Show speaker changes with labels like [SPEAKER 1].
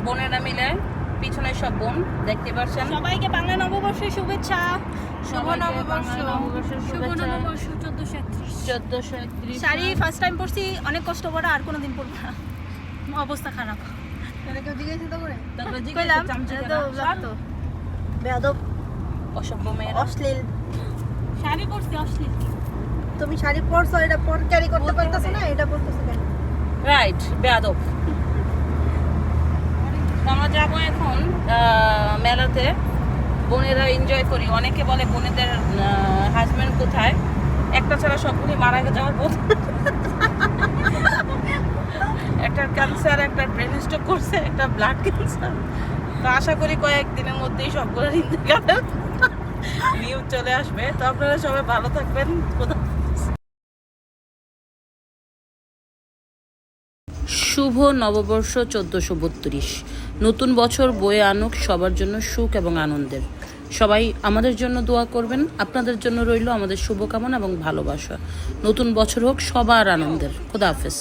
[SPEAKER 1] বোনেরা মিলে, পিছনে সব বোন দেখতে পাচ্ছেন।
[SPEAKER 2] সবাইকে বাংলা নববর্ষের শুভেচ্ছা।
[SPEAKER 1] শুভ নববর্ষ।
[SPEAKER 2] শুভ নববর্ষ 1431।
[SPEAKER 1] 1431।
[SPEAKER 2] শাড়ি ফার্স্ট টাইম পরছি, অনেক কষ্ট করে, আর কোনোদিন পরবো না, অবস্থা খারাপ। কইলাম তো বেয়াদব
[SPEAKER 1] অসভ্য মেয়েরা।
[SPEAKER 3] অশ্লীল।
[SPEAKER 2] শাড়ি পরছি অশ্লীল।
[SPEAKER 3] তুমি শাড়ি পরছো, এটা পর ক্যারি করতে পারতেছো না, এটা বলতেছো কেন?
[SPEAKER 1] রাইট, বেয়াদব। আমরা যাবো এখন মেলাতে, বোনেরা এনজয় করি। অনেকে বলে বোনেদের হাজবেন্ড কোথায়, একটা ছাড়া সবগুলি মারা যাওয়ার পথ। একটা ক্যান্সার, একটা ব্রেন স্ট্রোক করছে, একটা ব্লাড ক্যান্সার। তো আশা করি কয়েকদিনের মধ্যেই সবগুলোর ইন্তেকালের নিউজ চলে আসবে। তো আপনারা সবাই ভালো থাকবেন। শুভ নববর্ষ 1432। নতুন বছর বয়ে আনুক সবার জন্য সুখ এবং আনন্দের। সবাই আমাদের জন্য দোয়া করবেন। আপনাদের জন্য রইল আমাদের শুভকামনা এবং ভালোবাসা। নতুন বছর হোক সবার আনন্দের। খোদা হাফেজ।